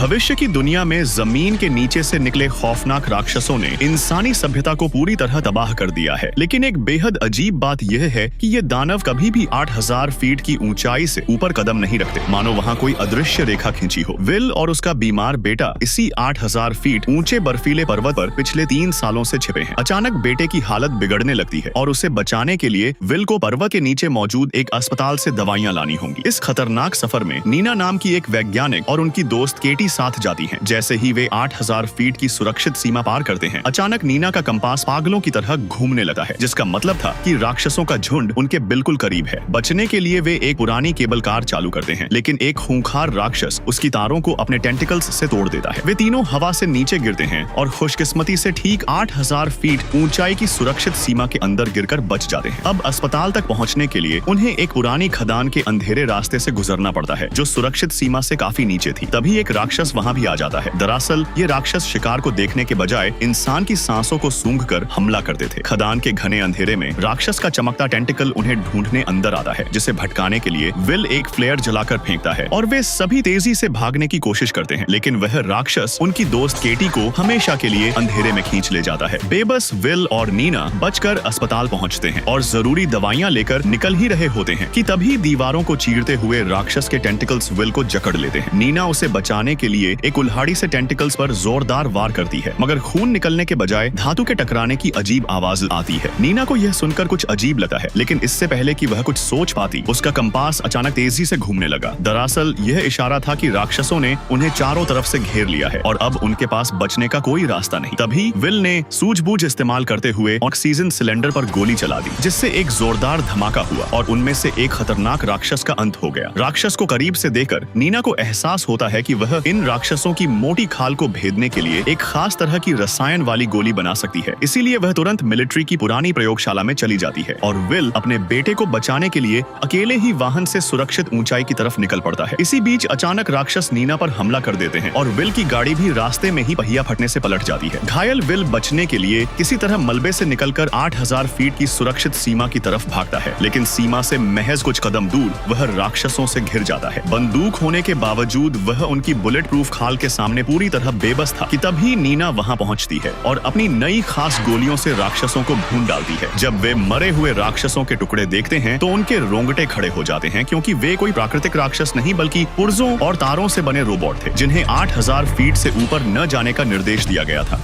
भविष्य की दुनिया में जमीन के नीचे से निकले खौफनाक राक्षसों ने इंसानी सभ्यता को पूरी तरह तबाह कर दिया है। लेकिन एक बेहद अजीब बात यह है कि ये दानव कभी भी 8000 फीट की ऊंचाई से ऊपर कदम नहीं रखते, मानो वहाँ कोई अदृश्य रेखा खींची हो। विल और उसका बीमार बेटा इसी 8000 फीट ऊंचे बर्फीले पर्वत पर पिछले 3 सालों से छिपे हैं। अचानक बेटे की हालत बिगड़ने लगती है और उसे बचाने के लिए विल को पर्वत के नीचे मौजूद एक अस्पताल से दवाइयां लानी होंगी। इस खतरनाक सफर में नीना नाम की एक वैज्ञानिक और उनकी दोस्त केटी साथ जाती हैं। जैसे ही वे 8000 फीट की सुरक्षित सीमा पार करते हैं, अचानक नीना का कंपास पागलों की तरह घूमने लगा है, जिसका मतलब था कि राक्षसों का झुंड उनके बिल्कुल करीब है। बचने के लिए वे एक पुरानी केबल कार चालू करते हैं, लेकिन एक खूंखार राक्षस उसकी तारों को अपने टेंटिकल्स से तोड़ देता है। वे तीनों हवा से नीचे गिरते हैं और खुशकिस्मती से ठीक 8000 फीट ऊंचाई की सुरक्षित सीमा के अंदर गिरकर बच जाते हैं। अब अस्पताल तक पहुंचने के लिए उन्हें एक पुरानी खदान के अंधेरे रास्ते से गुजरना पड़ता है, जो सुरक्षित सीमा से काफी नीचे थी। तभी एक राक्षस वहां भी आ जाता है। दरअसल ये राक्षस शिकार को देखने के बजाय इंसान की सांसों को सूंघकर हमला करते थे। खदान के घने अंधेरे में राक्षस का चमकता टेंटिकल उन्हें ढूंढने अंदर आता है, जिसे भटकाने के लिए विल एक फ्लेयर जलाकर फेंकता है और वे सभी तेजी से भागने की कोशिश करते हैं, लेकिन वह राक्षस उनकी दोस्त केटी को हमेशा के लिए अंधेरे में खींच ले जाता है। बेबस विल और नीना बचकर अस्पताल पहुंचते हैं और जरूरी दवाइयां लेकर निकल ही रहे होते हैं कि तभी दीवारों को चीरते हुए राक्षस के टेंटिकल्स विल को जकड़ लेते हैं। नीना उसे बचाने के लिए एक कुल्हाड़ी से टेंटिकल्स पर जोरदार वार करती है, मगर खून निकलने के बजाय धातु के टकराने की अजीब आवाज आती है। नीना को यह सुनकर कुछ अजीब लगा है, लेकिन इससे पहले कि वह कुछ सोच पाती, उसका कंपास अचानक तेजी से घूमने लगा। दरअसल यह इशारा था कि राक्षसों ने उन्हें चारों तरफ से घेर लिया है और अब उनके पास बचने का कोई रास्ता नहीं। तभी विल ने सूझबूझ इस्तेमाल करते हुए ऑक्सीजन सिलेंडर पर गोली चला दी, जिससे एक जोरदार धमाका हुआ और उनमें से एक खतरनाक राक्षस का अंत हो गया। राक्षस को करीब से देखकर नीना को एहसास होता है कि वह इन राक्षसों की मोटी खाल को भेदने के लिए एक खास तरह की रसायन वाली गोली बना सकती है। इसीलिए वह तुरंत मिलिट्री की पुरानी प्रयोगशाला में चली जाती है और विल अपने बेटे को बचाने के लिए अकेले ही वाहन से सुरक्षित ऊंचाई की तरफ निकल पड़ता है। इसी बीच अचानक राक्षस नीना पर हमला कर देते हैं और विल की गाड़ी भी रास्ते में ही पहिया फटने से पलट जाती है। घायल विल बचने के लिए किसी तरह मलबे से निकलकर 8000 फीट की सुरक्षित सीमा की तरफ भागता है, लेकिन सीमा से महज कुछ कदम दूर वह राक्षसों से घिर जाता है। बंदूक होने के बावजूद वह उनकी बुलेट प्रूफ खाल के सामने पूरी तरह बेबस था कि तभी नीना वहां पहुंचती है और अपनी नई खास गोलियों से राक्षसों को भून डालती है। जब वे मरे हुए राक्षसों के टुकड़े देखते हैं तो उनके रोंगटे खड़े हो जाते हैं, क्योंकि वे कोई प्राकृतिक राक्षस नहीं बल्कि पुर्जों और तारों से बने रोबोट थे, जिन्हें 8000 फीट से ऊपर न जाने का निर्देश दिया गया था।